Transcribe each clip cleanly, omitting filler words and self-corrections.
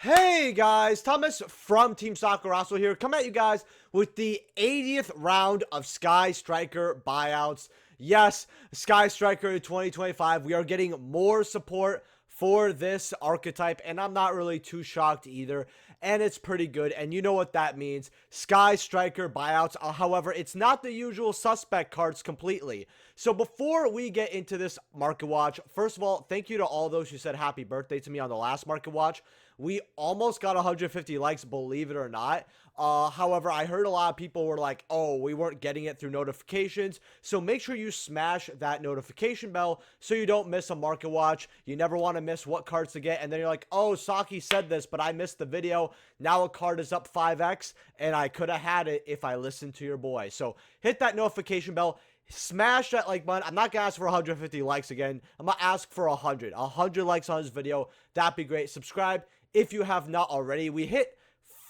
Hey guys, Thomas from Team Sakuraso here, come at you guys with the 80th round of Sky Striker buyouts. Yes, Sky Striker 2025, we are getting more support for this archetype, and I'm not really too shocked either, and it's pretty good, and you know what that means. Sky Striker buyouts, however, it's not the usual suspect cards completely. So before we get into this market watch, first of all, thank you to all those who said happy birthday to me on the last market watch. We almost got 150 likes, believe it or not. However, I heard a lot of people were like, oh, we weren't getting it through notifications. So make sure you smash that notification bell so you don't miss a market watch. You never want to miss what cards to get. And then you're like, oh, Saki said this, but I missed the video. Now a card is up 5x, and I could have had it if I listened to your boy. So hit that notification bell. Smash that like button. I'm not gonna ask for 150 likes again. I'm gonna ask for 100 likes on this video. That'd be great. Subscribe if you have not already. We hit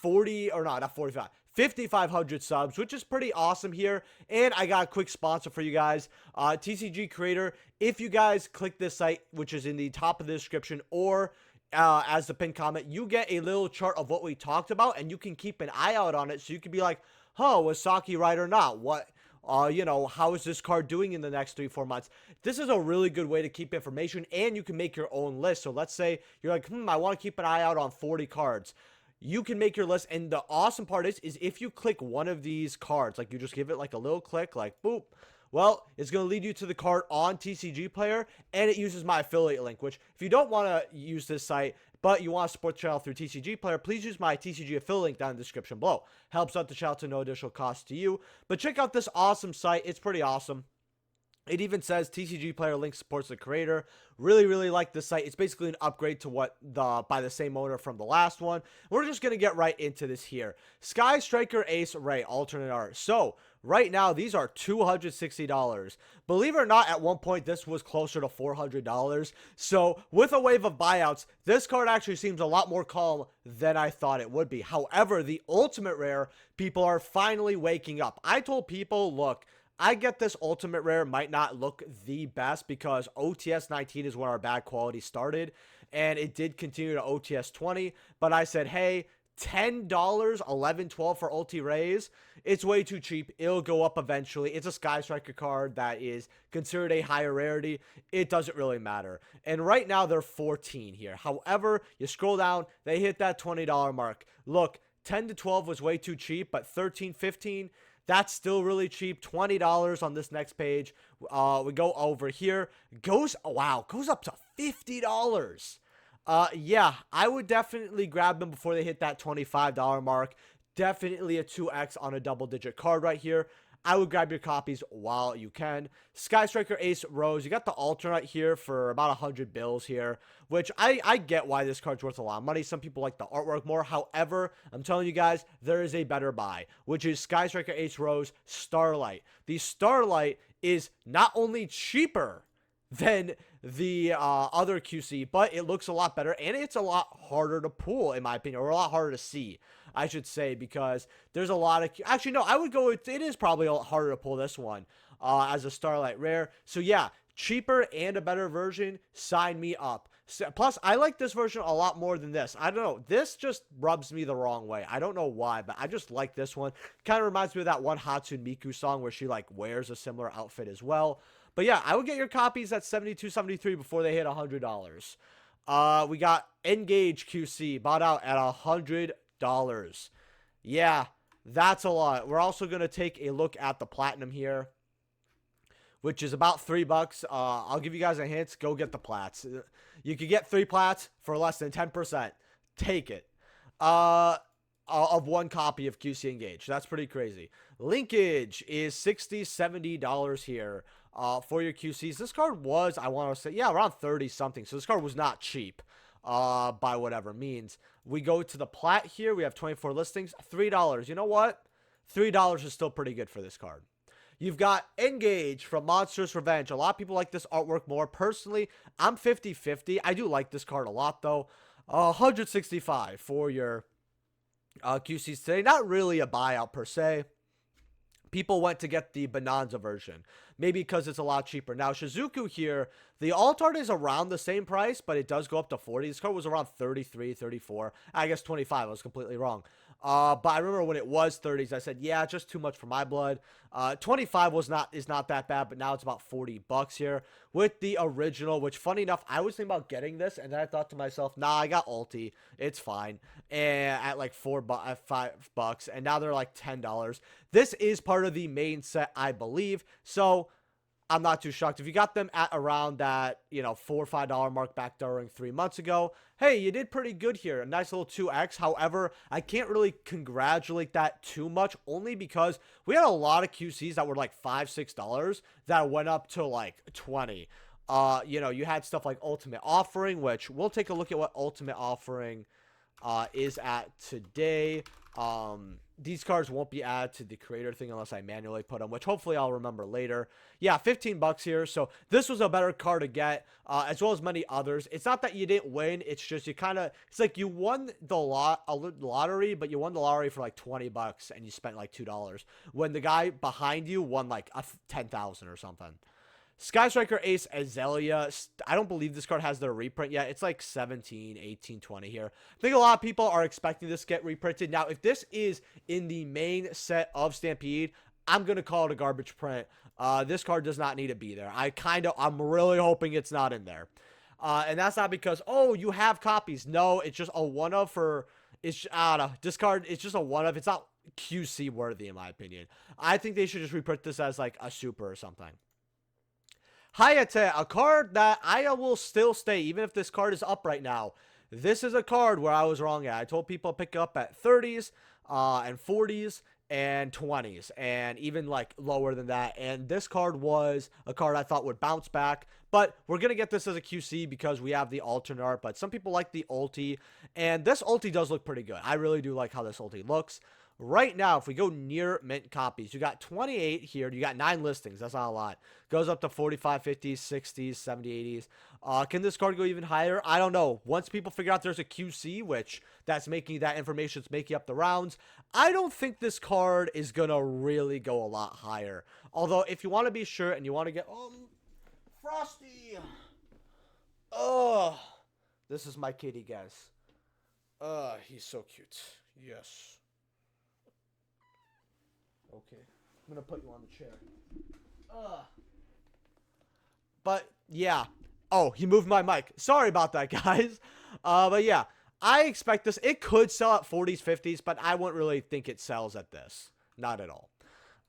5,500 subs, which is pretty awesome here. And I got a quick sponsor for you guys, TCG Creator. If you guys click this site, which is in the top of the description, or as the pinned comment, you get a little chart of what we talked about, and you can keep an eye out on it, so you can be like, huh, was Saki right or not? What how is this card doing in the next 3-4 months? This is a really good way to keep information, and you can make your own list. So let's say you're like, I want to keep an eye out on 40 cards. You can make your list, and the awesome part is if you click one of these cards, like you just give it like a little click, like boop, well, it's going to lead you to the card on TCG Player, and it uses my affiliate link, which if you don't want to use this site, but you want to support the channel through TCG Player, please use my TCG affiliate link down in the description below. Helps out the channel to no additional cost to you. But check out this awesome site. It's pretty awesome. It even says TCG Player link supports the creator. Really like this site. It's basically an upgrade to what by the same owner from the last one. We're just going to get right into this here. Sky Striker Ace Ray alternate art. So right now, these are $260. Believe it or not, at one point, this was closer to $400. So with a wave of buyouts, this card actually seems a lot more calm than I thought it would be. However, the ultimate rare, people are finally waking up. I told people, look, I get this ultimate rare might not look the best because OTS 19 is where our bad quality started, and it did continue to OTS 20, but I said, hey, $10, 11, 12 for ulti rays, it's way too cheap. It'll go up eventually. It's a Sky Striker card that is considered a higher rarity. It doesn't really matter. And right now they're 14 here. However, you scroll down, they hit that $20 mark. Look, 10 to 12 was way too cheap, but 13, 15, that's still really cheap. $20 on this next page. We go over here. Goes up to $50. Yeah, I would definitely grab them before they hit that $25 mark. Definitely a 2x on a double-digit card right here. I would grab your copies while you can. Sky Striker Ace Rose. You got the alternate here for about 100 bills here, which I get why this card's worth a lot of money. Some people like the artwork more. However, I'm telling you guys, there is a better buy, which is Sky Striker Ace Rose Starlight. The Starlight is not only cheaper than the other QC, but it looks a lot better, and it's a lot harder to pull, in my opinion, or a lot harder to see, I should say, because there's a lot of, actually no, I would go with, it is probably a lot harder to pull this one as a Starlight rare. So yeah, cheaper and a better version, sign me up. Plus, I like this version a lot more than this. I don't know, this just rubs me the wrong way. I don't know why, but I just like this one. Kind of reminds me of that one Hatsune Miku song where she like wears a similar outfit as well. But yeah, I would get your copies at $72, $73 before they hit $100. We got Engage QC bought out at $100. Yeah, that's a lot. We're also going to take a look at the Platinum here, which is about $3. I'll give you guys a hint. Go get the plats. You could get 3 plats for less than 10%. Take it. Of one copy of QC Engage. That's pretty crazy. Linkage is $60, $70 here for your QCs. This card was, I want to say, yeah, around 30 something. So this card was not cheap by whatever means. We go to the plat here. We have 24 listings. $3. You know what? $3 is still pretty good for this card. You've got Engage from Monstrous Revenge. A lot of people like this artwork more. Personally, I'm 50-50. I do like this card a lot, though. $165 for your QCs today. Not really a buyout per se, people went to get the Bonanza version. Maybe because it's a lot cheaper. Now, Shizuku here, the alt art is around the same price, but it does go up to 40. This card was around 33, 34. I guess 25. I was completely wrong. But I remember when it was 30s, I said, yeah, just too much for my blood. 25 is not that bad, but now it's about 40 bucks here with the original, which funny enough, I was thinking about getting this, and then I thought to myself, nah, I got ulti. It's fine. And at like $5, and now they're like $10. This is part of the main set, I believe. So I'm not too shocked. If you got them at around that, $4 or $5 mark back during 3 months ago, hey, you did pretty good here. A nice little 2x. However, I can't really congratulate that too much, only because we had a lot of QCs that were like $5, $6 that went up to like 20. You had stuff like Ultimate Offering, which we'll take a look at what Ultimate Offering is at today. These cards won't be added to the creator thing unless I manually put them, which hopefully I'll remember later. Yeah, 15 bucks here. So this was a better card to get, as well as many others. It's not that you didn't win. It's just it's like you won the lottery, but you won the lottery for like 20 bucks and you spent like $2 when the guy behind you won like 10,000 or something. Sky Striker Ace Azalea. I don't believe this card has their reprint yet. It's like 17, 18, 20 here. I think a lot of people are expecting this to get reprinted. Now, if this is in the main set of Stampede, I'm going to call it a garbage print. This card does not need to be there. I'm really hoping it's not in there. And that's not because, oh, you have copies. No, it's just a one-of for, I don't know. This card, it's just a one-of. It's not QC worthy, in my opinion. I think they should just reprint this as like a super or something. Hayate, a card that I will still stay, even if this card is up right now. This is a card where I was wrong at. I told people to pick up at 30s and 40s and 20s, and even like lower than that. And this card was a card I thought would bounce back. But we're going to get this as a QC because we have the alternate art. But some people like the ulti, and this ulti does look pretty good. I really do like how this ulti looks. Right now, if we go near mint copies, you got 28 here. You got 9 listings. That's not a lot. Goes up to 45, 50s, 60s, 70s, 80s. Can this card go even higher? I don't know. Once people figure out there's a QC, which that information's making up the rounds, I don't think this card is going to really go a lot higher. Although, if you want to be sure and you want to get... Frosty! Oh, this is my kitty, guys. He's so cute. Yes. Okay, I'm gonna put you on the chair. But yeah. Oh, he moved my mic. Sorry about that, guys. But yeah, I expect this. It could sell at 40s, 50s, but I wouldn't really think it sells at this. Not at all.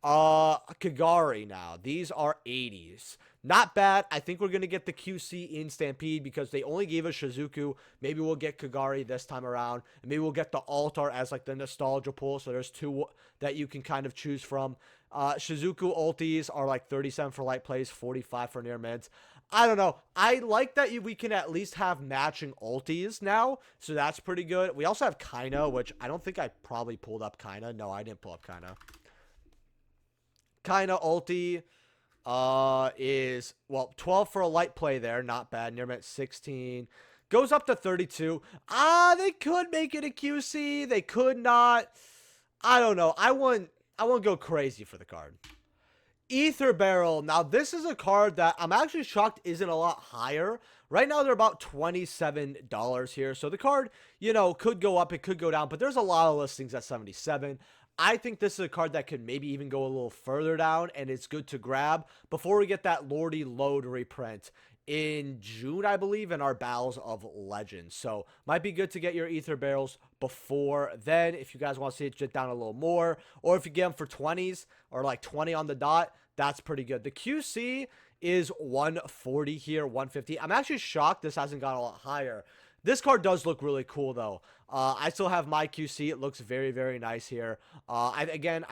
Kagari now. These are 80s. Not bad. I think we're going to get the QC in Stampede because they only gave us Shizuku. Maybe we'll get Kagari this time around. And maybe we'll get the Altar as like the nostalgia pool. So there's 2 that you can kind of choose from. Shizuku ultis are like 37 for light plays, 45 for near mids. I don't know. I like that we can at least have matching ultis now. So that's pretty good. We also have Kaina, which I don't think I probably pulled up Kaina. No, I didn't pull up Kaina. Kaina ulti is, well, 12 for a light play there. Not bad. Near mint 16. Goes up to 32. They could make it a QC. They could not. I don't know. I won't go crazy for the card. Ether Beryl. Now, this is a card that I'm actually shocked isn't a lot higher. Right now, they're about $27 here. So the card, could go up. It could go down. But there's a lot of listings at 77. I think this is a card that could maybe even go a little further down, and it's good to grab before we get that Lordy Load reprint in June, I believe, in our Battles of Legends. So might be good to get your Ether Barrels before then if you guys want to see it get down a little more, or if you get them for 20s or like 20 on the dot, that's pretty good. The QC is 140 here, 150. I'm actually shocked this hasn't gone a lot higher. This card does look really cool, though. I still have my QC. It looks very, very nice here. I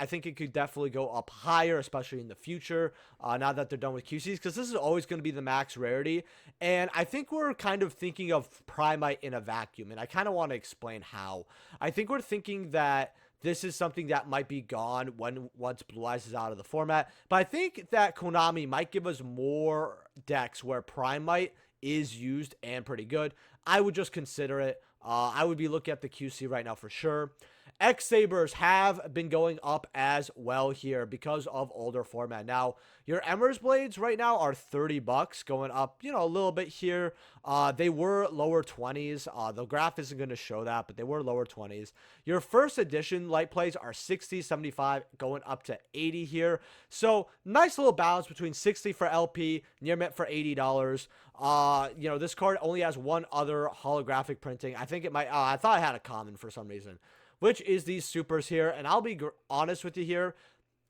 think it could definitely go up higher, especially in the future, now that they're done with QCs, because this is always going to be the max rarity. And I think we're kind of thinking of Primite in a vacuum, and I kind of want to explain how. I think we're thinking that this is something that might be gone once Blue Eyes is out of the format. But I think that Konami might give us more decks where Primite is used and pretty good. I would just consider it. I would be looking at the QC right now for sure. X-Sabers have been going up as well here because of older format. Now, your Embers blades right now are 30 bucks, going up, a little bit here. They were lower 20s. The graph isn't going to show that, but they were lower 20s. Your first edition light plays are 60, 75, going up to 80 here. So, nice little balance between 60 for LP, near mint for $80. This card only has one other holographic printing. I think it might, I thought I had a common for some reason, which is these supers here. And I'll be honest with you here.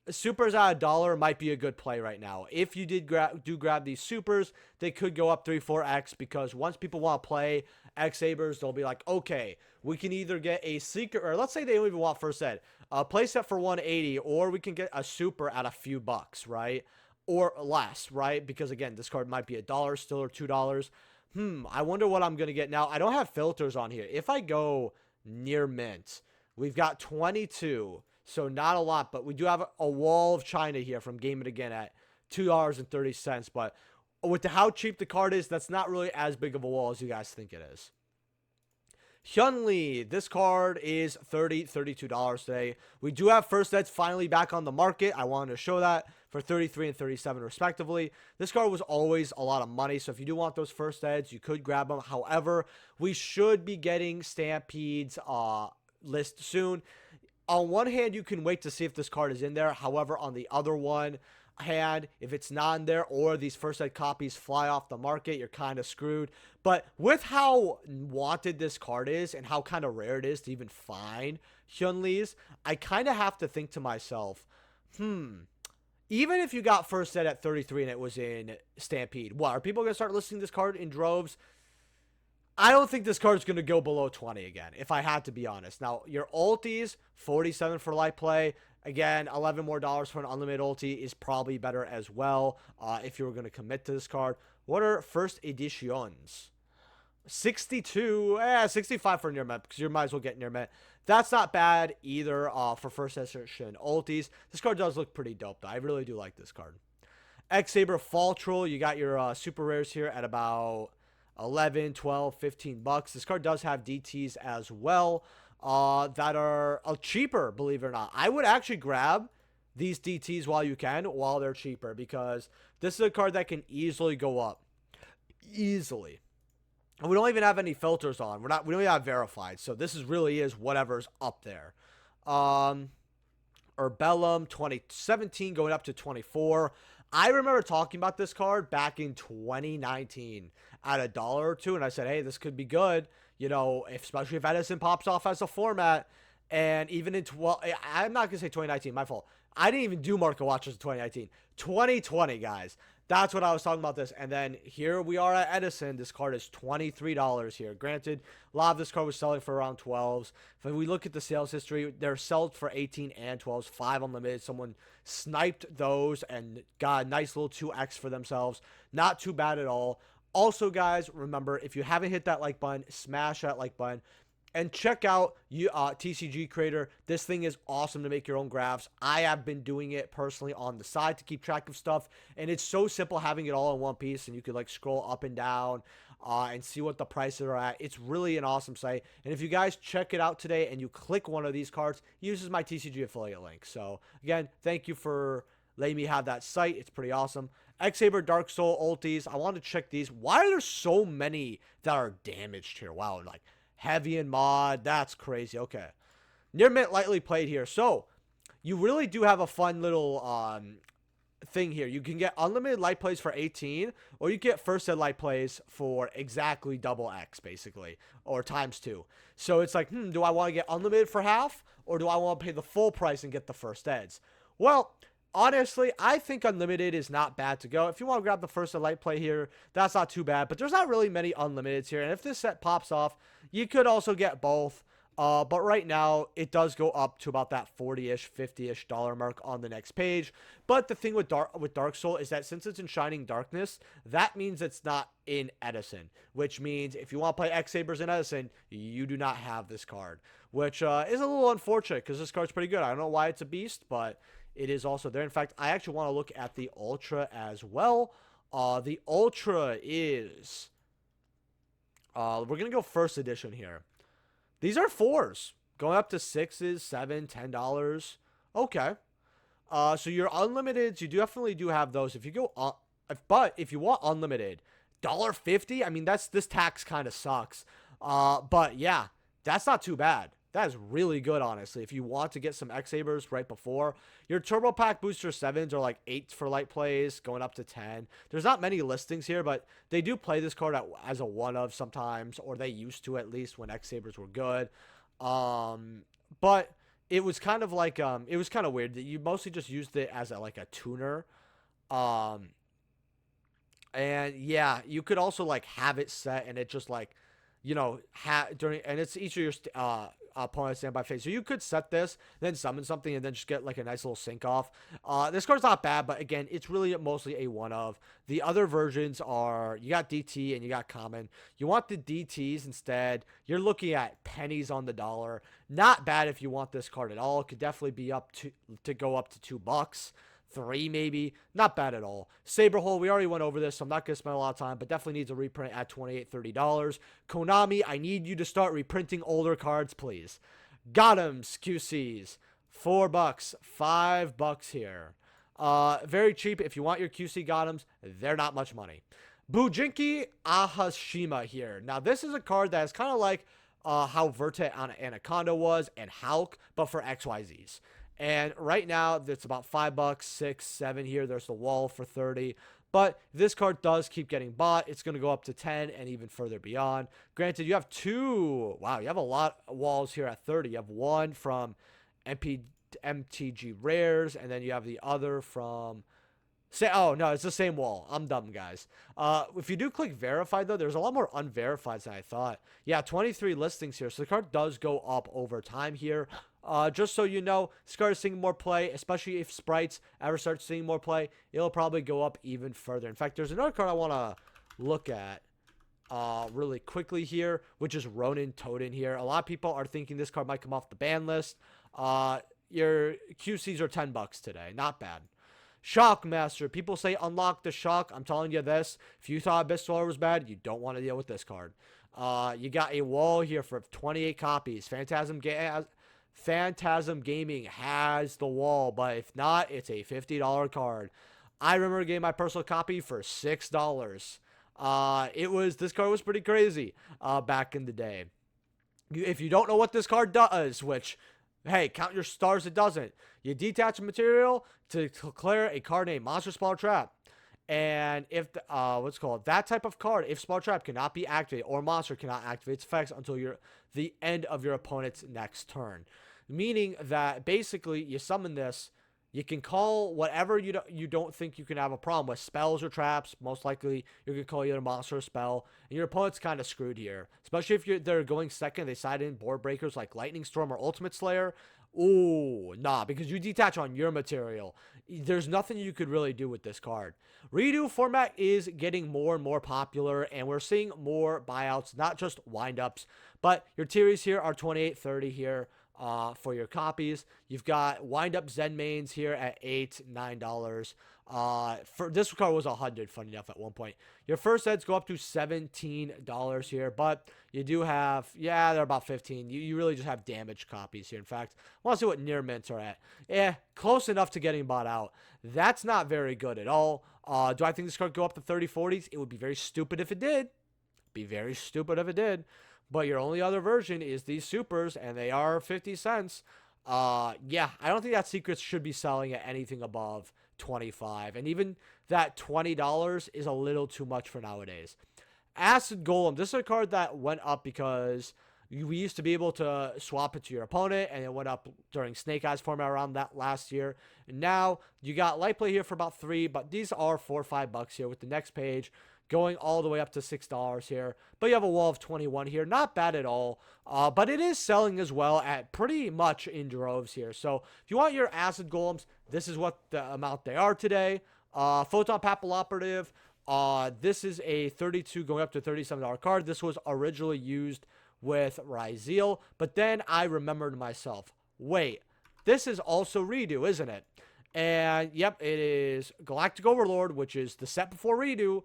Supers at $1 might be a good play right now. If you do grab these supers, they could go up 3-4x, because once people want to play X-Sabers, they'll be like, okay, we can either get a secret, or let's say they don't even want first ed, a playset for 180, or we can get a super at a few bucks, right? Or less, right? Because again, this card might be $1 still, or $2. I wonder what I'm going to get. Now, I don't have filters on here. If I go near mint, we've got 22, so not a lot, but we do have a wall of China here from Game It Again at $2.30. But with how cheap the card is, that's not really as big of a wall as you guys think it is. Hyunli, this card is $32 today. We do have first eds finally back on the market. I wanted to show that for $33 and $37 respectively. This card was always a lot of money, so if you do want those first eds, you could grab them. However, we should be getting Stampede's list soon. On one hand, you can wait to see if this card is in there. However, on the other one hand, if it's not in there, or these first ed copies fly off the market, you're kind of screwed. But with how wanted this card is and how kind of rare it is to even find Hyunli's, I kind of have to think to myself, even if you got first ed at 33 and it was in Stampede, what, are people going to start listing this card in droves? I don't think this card is going to go below 20 again, if I had to be honest. Now, your ultis, 47 for light play. Again, $11 more for an unlimited ulti is probably better as well if you were going to commit to this card. What are first editions? 62, 65 for near mint, because you might as well get near mint. That's not bad either for first edition ultis. This card does look pretty dope, though. I really do like this card. X-Saber Fall Troll, you got your super rares here at about 11, 12, 15 bucks. This card does have DTs as well that are cheaper, believe it or not. I would actually grab these DTs while you can, while they're cheaper, because this is a card that can easily go up. Easily. And we don't even have any filters on. We don't even have verified. So this really is whatever's up there. Urbellum 2017 going up to 24. I remember talking about this card back in 2019 at $1 or $2, and I said, hey, this could be good, especially if Edison pops off as a format. And even in, I'm not going to say 2019, my fault. I didn't even do market watches in 2019. 2020, guys. That's what I was talking about this. And then here we are at Edison. This card is $23 here. Granted, a lot of this card was selling for around 12s. If we look at the sales history, they're sold for 18 and 12s, 5 unlimited. Someone sniped those and got a nice little 2x for themselves. Not too bad at all. Also, guys, remember, if you haven't hit that like button, smash that like button. And check out TCG Creator. This thing is awesome to make your own graphs. I have been doing it personally on the side to keep track of stuff. And it's so simple having it all in one piece. And you could scroll up and down and see what the prices are at. It's really an awesome site. And if you guys check it out today and you click one of these cards, it uses my TCG affiliate link. So again, thank you for letting me have that site. It's pretty awesome. X-Saber Dark Soul ultis. I want to check these. Why are there so many that are damaged here? Wow, heavy and mod, that's crazy. Okay, near mint lightly played here. So you really do have a fun little thing here. You can get unlimited light plays for 18, or you get first ed light plays for exactly double X, basically, or times 2. So it's like, do I want to get unlimited for half, or do I want to pay the full price and get the first eds? Well, honestly, I think unlimited is not bad to go. If you want to grab the first ed light play here, that's not too bad. But there's not really many unlimiteds here. And if this set pops off, you could also get both. But right now, it does go up to about that 40-ish, 50-ish dollar mark on the next page. But the thing with Dark Soul is that since it's in Shining Darkness, that means it's not in Edison. Which means if you want to play X-Sabers in Edison, you do not have this card. Which is a little unfortunate because this card's pretty good. I don't know why it's a beast, but it is also there. In fact, I actually want to look at the Ultra as well. The Ultra is... we're going to go first edition here. These are 4s. Going up to $6, $7, $10. Okay. So your unlimiteds, you definitely do have those. If you go but if you want unlimited, $1.50, I mean, this tax kind of sucks. But yeah, that's not too bad. That is really good, honestly. If you want to get some X-Sabers right before, your Turbo Pack Booster 7s are like 8 for light plays, going up to 10. There's not many listings here, but they do play this card as a one-of sometimes, or they used to at least when X-Sabers were good. But it was kind of like, it was kind of weird that you mostly just used it as like a tuner. And yeah, you could also like have it set and it just like, you know, and it's each of your opponent's standby phase. So you could set this, then summon something, and then just get like a nice little sync off. This card's not bad, but again, it's really mostly a one of. The other versions are, you got DT and you got common. You want the DTs instead. You're looking at pennies on the dollar. Not bad if you want this card at all. It could definitely be up to go up to $2. 3 maybe, not bad at all. Saber Hole, we already went over this, so I'm not going to spend a lot of time, but definitely needs a reprint at $28-$30. Konami, I need you to start reprinting older cards, please. Gotham's QCs, $4, $5 here. Very cheap. If you want your QC Gotham's, they're not much money. Bujinki Ahashima here. Now, this is a card that is kind of like how Verte on Anaconda was and Hulk, but for XYZs. And right now, it's about $5, $6, $7 here. There's the wall for 30. But this card does keep getting bought. It's going to go up to 10 and even further beyond. Granted, you have two. Wow, you have a lot of walls here at 30. You have one from MTG Rares, and then you have the other from... Oh, no, it's the same wall. I'm dumb, guys. If you do click verify, though, there's a lot more unverified than I thought. Yeah, 23 listings here. So the card does go up over time here. Just so you know, this card is seeing more play, especially if sprites ever start seeing more play. It'll probably go up even further. In fact, there's another card I want to look at really quickly here, which is Ronin Toten here. A lot of people are thinking this card might come off the ban list. Your QCs are $10 today. Not bad. Shockmaster. People say unlock the shock. I'm telling you this. If you thought Abyss Dweller was bad, you don't want to deal with this card. You got a wall here for 28 copies. Phantasm Gaming has the wall, but if not, it's a $50 card. I remember getting my personal copy for $6. This card was pretty crazy back in the day. If you don't know what this card does, which, hey, count your stars, it doesn't. You detach a material to declare a card named Monster Spell Trap. And if that type of card, if Spell Trap cannot be activated or monster cannot activate its effects until the end of your opponent's next turn. Meaning that basically you summon this, you can call whatever you don't think you can have a problem with, spells or traps. Most likely you're going to call either monster or spell, and your opponent's kind of screwed here. Especially if they're going second, they side in board breakers like Lightning Storm or Ultimate Slayer. Ooh, nah, because you detach on your material. There's nothing you could really do with this card. Redo format is getting more and more popular, and we're seeing more buyouts, not just windups, but your tiers here are $28-$30 here. For your copies, you've got wind-up Zen mains here at $8, $9. For this card was $100, funny enough, at one point. Your first sets go up to $17 here, but you do have, yeah, they're about $15. You really just have damaged copies here. In fact, I want to see what near mints are at. Close enough to getting bought out. That's not very good at all. Do I think this card go up to 30, 40s? It would be very stupid if it did. Be very stupid if it did. But your only other version is these supers, and they are 50 cents. Yeah, I don't think that Secrets should be selling at anything above 25. And even that $20 is a little too much for nowadays. Acid Golem. This is a card that went up because we used to be able to swap it to your opponent, and it went up during Snake Eyes format around that last year. And now you got light play here for about $3, but these are $4 or $5 here with the next page. Going all the way up to $6 here. But you have a wall of 21 here. Not bad at all. But it is selling as well at pretty much in droves here. So if you want your Acid Golems, this is what the amount they are today. Photon Papilloperative. This is a 32 going up to $37 card. This was originally used with Ryzeal. But then I remembered myself. Wait, this is also Redo, isn't it? And yep, it is Galactic Overlord, which is the set before Redo.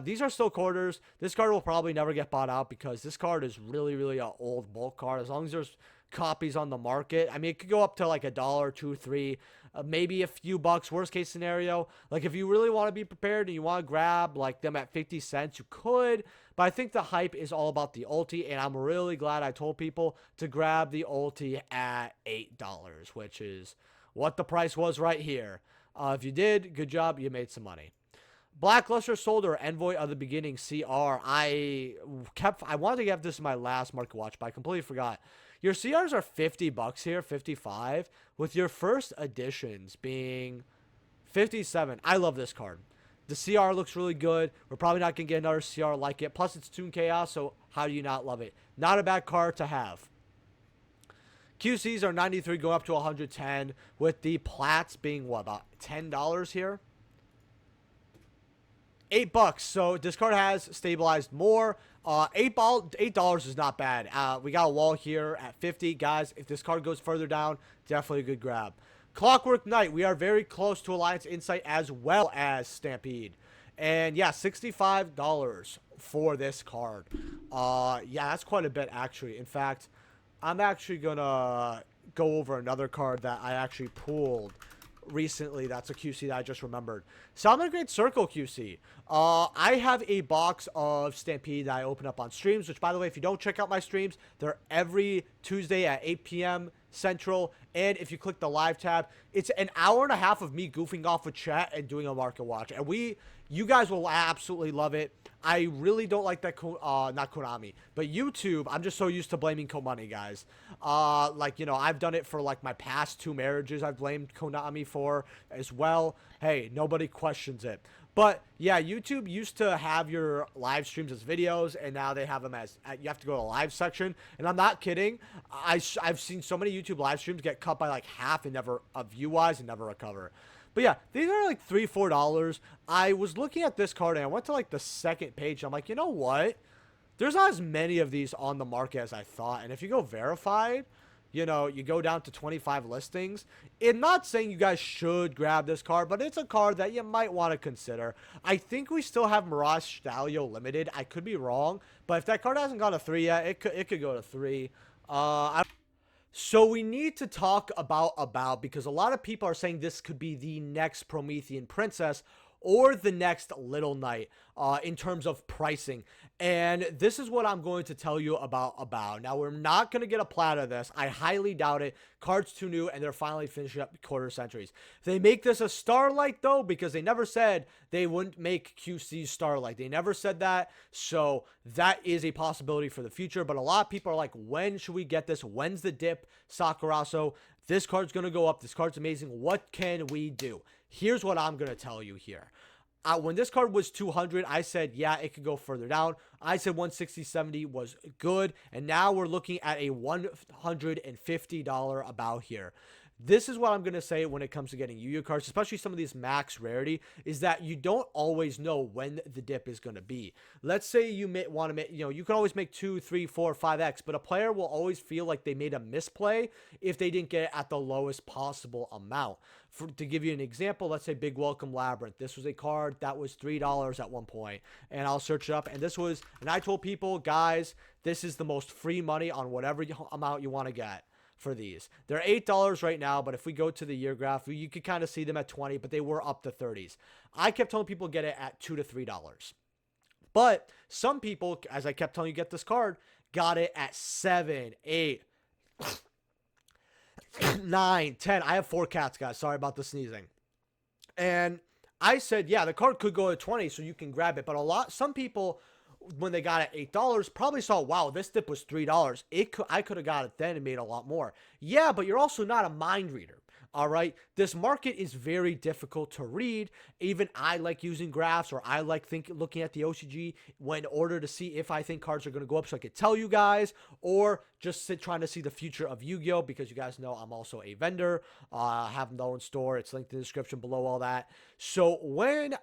These are still quarters. This card will probably never get bought out because this card is really, really an old bulk card. As long as there's copies on the market. I mean, it could go up to like $1, 2, 3, maybe a few bucks. Worst case scenario, like if you really want to be prepared and you want to grab like them at 50 cents, you could. But I think the hype is all about the ulti, and I'm really glad I told people to grab the ulti at $8, which is what the price was right here. If you did, good job, you made some money. Blackluster Soldier, Envoy of the Beginning, CR. I wanted to get this in my last market watch, but I completely forgot. Your CRs are 50 bucks here, 55, with your first editions being 57. I love this card. The CR looks really good. We're probably not going to get another CR like it. Plus, it's Toon Chaos, so how do you not love it? Not a bad card to have. QCs are 93 going up to 110, with the Plats being, what, about $10 here? $8. So this card has stabilized more. $8 is not bad. We got a wall here at 50. Guys, if this card goes further down, definitely a good grab. Clockwork Knight, we are very close to Alliance Insight as well as Stampede. And yeah, $65 for this card. Yeah, that's quite a bit actually. In fact, I'm actually going to go over another card that I actually pulled recently. That's a QC that I just remembered. Salmon Great Circle QC. I have a box of Stampede that I open up on streams, which by the way, if you don't check out my streams, they're every Tuesday at 8 p.m. Central. And if you click the live tab, it's an hour and a half of me goofing off with chat and doing a market watch. And you guys will absolutely love it. I really don't like that, not Konami, but YouTube. I'm just so used to blaming Konami, guys. Like, you know, I've done it for like my past 2 marriages. I've blamed Konami for as well. Hey, nobody questions it. But yeah, YouTube used to have your live streams as videos, and now they have them as, you have to go to the live section. And I'm not kidding. I've seen so many YouTube live streams get cut by like half and never, view-wise, and never recover. But yeah, these are like $3, $4. I was looking at this card and I went to like the second page. I'm like, you know what? There's not as many of these on the market as I thought. And if you go verified, you know, you go down to 25 listings. I'm not saying you guys should grab this card, but it's a card that you might want to consider. I think we still have Mirage Stalio limited. I could be wrong, but if that card hasn't gone to 3 yet, it could go to 3. So we need to talk about because a lot of people are saying this could be the next Promethean Princess or the next Little Knight in terms of pricing. And this is what I'm going to tell you about. Now, we're not going to get a plat of this. I highly doubt it. Card's too new, and they're finally finishing up quarter centuries. They make this a Starlight, though, because they never said they wouldn't make QC Starlight. They never said that, so that is a possibility for the future. But a lot of people are like, when should we get this? When's the dip, Sakurazo? This card's going to go up. This card's amazing. What can we do? Here's what I'm going to tell you here. When this card was 200, I said, yeah, it could go further down. I said 160, 70 was good. And now we're looking at a $150 about here. This is what I'm going to say when it comes to getting Yu-Gi-Oh cards, especially some of these max rarity, is that you don't always know when the dip is going to be. Let's say you want to make, you know, you can always make 2, 3, 4, 5x, but a player will always feel like they made a misplay if they didn't get it at the lowest possible amount. To give you an example, let's say Big Welcome Labyrinth. This was a card that was $3 at one point, and I'll search it up, and this was, and I told people, guys, this is the most free money on whatever amount you want to get for these. They're $8 right now, but if we go to the year graph, you could kind of see them at 20, but they were up to 30s. I kept telling people get it at $2 to $3. But some people, as I kept telling you, get this card, got it at 7, 8, 9, 10. I have 4 cats, guys. Sorry about the sneezing. And I said, yeah, the card could go to 20, so you can grab it. But some people, when they got it $8, probably saw, wow, this dip was $3. I could have got it then and made a lot more. Yeah, but you're also not a mind reader. All right, this market is very difficult to read. Even I like using graphs, or I like looking at the OCG in order to see if I think cards are going to go up, so I could tell you guys, or just trying to see the future of Yu-Gi-Oh, because you guys know I'm also a vendor. I have my own store. It's linked in the description below, all that. So when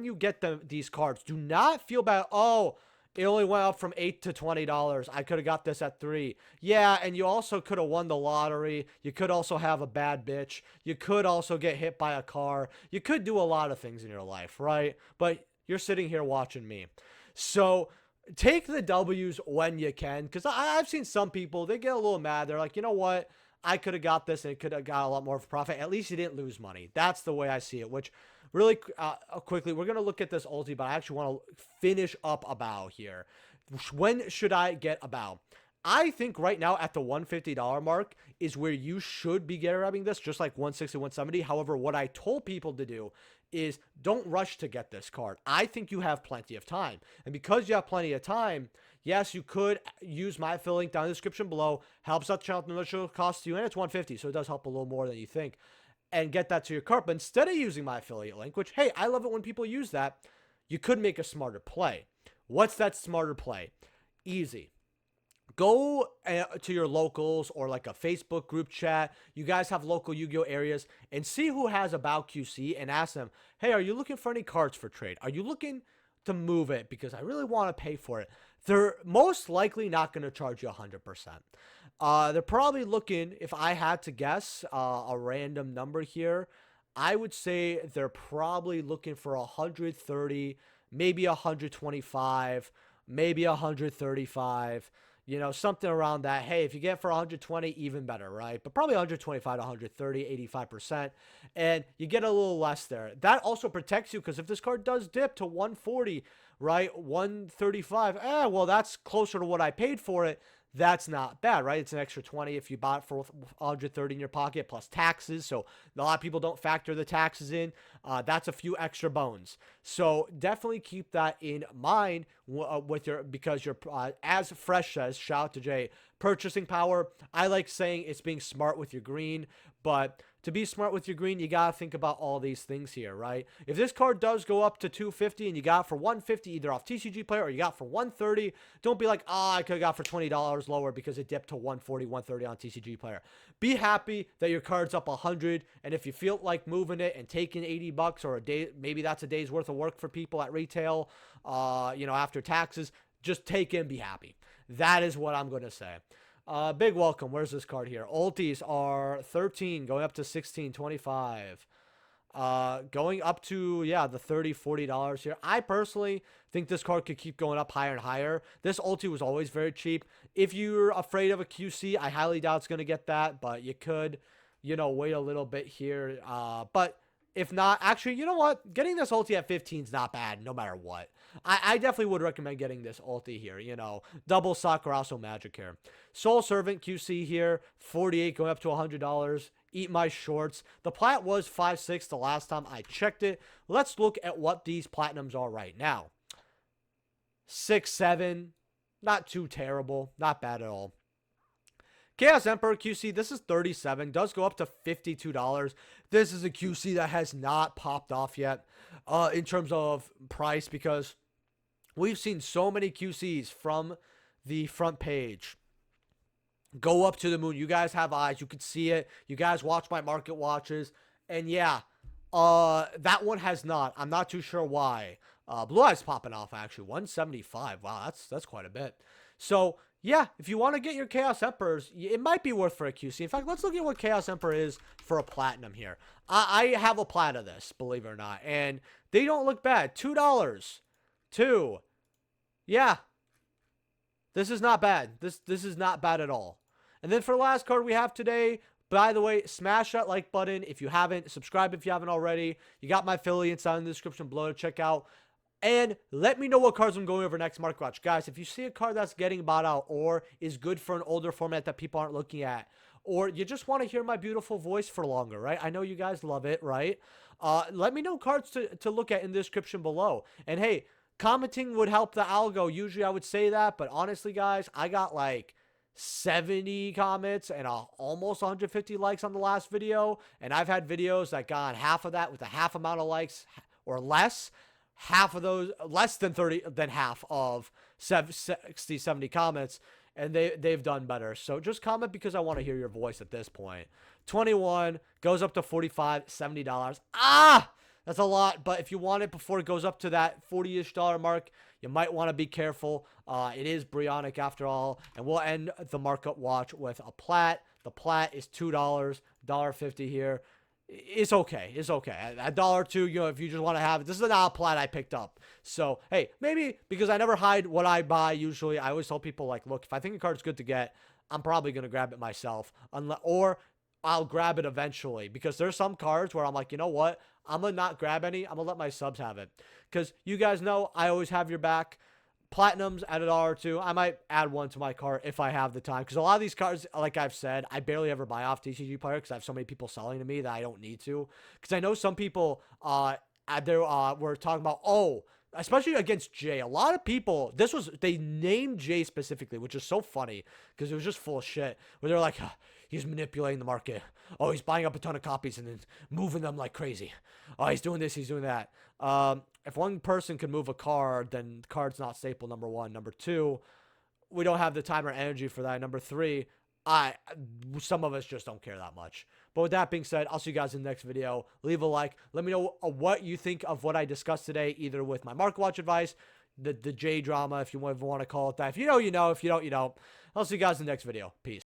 you get these cards, do not feel bad. Oh, it only went up from $8 to $20. I could have got this at $3. Yeah, and you also could have won the lottery. You could also have a bad bitch. You could also get hit by a car. You could do a lot of things in your life, right? But you're sitting here watching me. So take the W's when you can, because I've seen some people, they get a little mad. They're like, you know what? I could have got this and it could have got a lot more of a profit. At least you didn't lose money. That's the way I see it, which really quickly, we're going to look at this ulti, but I actually want to finish up a bow here. When should I get a bow? I think right now at the $150 mark is where you should be grabbing this, just like 160, 170. However, what I told people to do is don't rush to get this card. I think you have plenty of time. And because you have plenty of time, yes, you could use my affiliate link down in the description below. Helps out the channel, no additional cost to you, and it's 150, so it does help a little more than you think. And get that to your cart. But instead of using my affiliate link, which, hey, I love it when people use that, you could make a smarter play. What's that smarter play? Easy. Go to your locals or like a Facebook group chat. You guys have local Yu-Gi-Oh areas and see who has a BOW QC and ask them, hey, are you looking for any cards for trade? Are you looking to move it because I really want to pay for it? They're most likely not going to charge you 100%. They're probably looking, if I had to guess a random number here, I would say they're probably looking for 130, maybe 125, maybe 135. You know, something around that. Hey, if you get for 120, even better, right? But probably 125 to 130, 85%. And you get a little less there. That also protects you because if this card does dip to 140, right? 135, well, that's closer to what I paid for it. That's not bad, right? It's an extra 20 if you bought it for 130 in your pocket plus taxes. So a lot of people don't factor the taxes in. That's a few extra bones. So definitely keep that in mind with your, because you're, as Fresh says, shout out to Jay, purchasing power. I like saying it's being smart with your green, but to be smart with your green, you got to think about all these things here, right? If this card does go up to 250 and you got it for 150 either off TCG Player or you got it for 130, don't be like, I could have got for $20 lower because it dipped to 140, 130 on TCG Player. Be happy that your card's up 100, and if you feel like moving it and taking 80 bucks or a day, maybe that's a day's worth of work for people at retail, you know, after taxes, just take it and be happy. That is what I'm going to say. Big welcome. Where's this card here? Ultis are 13, going up to 16, 25. Going up to, yeah, the $30, $40 here. I personally think this card could keep going up higher and higher. This ulti was always very cheap. If you're afraid of a QC, I highly doubt it's going to get that, but you could, you know, wait a little bit here. But if not, actually, you know what? Getting this ulti at 15 is not bad, no matter what. I definitely would recommend getting this ulti here, you know. Double Sock or also Magic here. Soul Servant QC here, 48 going up to $100. Eat my shorts. The plat was 5.6 the last time I checked it. Let's look at what these platinums are right now. 6.7, not too terrible, not bad at all. Chaos Emperor QC, this is 37, does go up to $52. This is a QC that has not popped off yet in terms of price because we've seen so many QCs from the front page go up to the moon. You guys have eyes. You can see it. You guys watch my market watches. And yeah, that one has not. I'm not too sure why. Blue Eyes popping off, actually. 175. Wow, that's quite a bit. So, yeah, if you want to get your Chaos Emperors, it might be worth for a QC. In fact, let's look at what Chaos Emperor is for a platinum here. I have a plat of this, believe it or not. And they don't look bad. $2. $2. Yeah. This is not bad. This is not bad at all. And then for the last card we have today, by the way, smash that like button if you haven't. Subscribe if you haven't already. You got my affiliates down in the description below to check out. And let me know what cards I'm going over next Market Watch. Guys, if you see a card that's getting bought out or is good for an older format that people aren't looking at, or you just want to hear my beautiful voice for longer, right? I know you guys love it, right? Let me know cards to look at in the description below. And hey, commenting would help the algo. Usually I would say that, but honestly, guys, I got like 70 comments and almost 150 likes on the last video. And I've had videos that got half of that with a half amount of likes or less. Half of those, less than 30, than half of 60, 70 comments, and they've done better. So just comment because I want to hear your voice at this point. 21 goes up to $45, $70. That's a lot, but if you want it before it goes up to that $40-ish mark, you might want to be careful. It is Bryonic after all, and we'll end the market watch with a plat. The plat is $2, $1.50 here. it's okay. It's okay. A dollar or two, you know, if you just want to have it. This is not a plat I picked up. So, hey, maybe because I never hide what I buy usually, I always tell people, like, look, if I think a card's good to get, I'm probably going to grab it myself. Or I'll grab it eventually. Because there's some cards where I'm like, you know what? I'm going to not grab any. I'm going to let my subs have it. Because you guys know I always have your back. Platinums at a dollar or two. I might add one to my cart if I have the time. Because a lot of these cards, like I've said, I barely ever buy off TCG Player because I have so many people selling to me that I don't need to. Because I know some people were talking about, oh, especially against Jay. A lot of people, they named Jay specifically, which is so funny because it was just full of shit. Where they're like, he's manipulating the market. Oh, he's buying up a ton of copies and then moving them like crazy. Oh, he's doing this, he's doing that. If one person can move a card, then the card's not staple, number one. Number two, we don't have the time or energy for that. Number three, some of us just don't care that much. But with that being said, I'll see you guys in the next video. Leave a like. Let me know what you think of what I discussed today, either with my market watch advice, the J drama, if you ever want to call it that. If you know, you know. If you don't, you don't. I'll see you guys in the next video. Peace.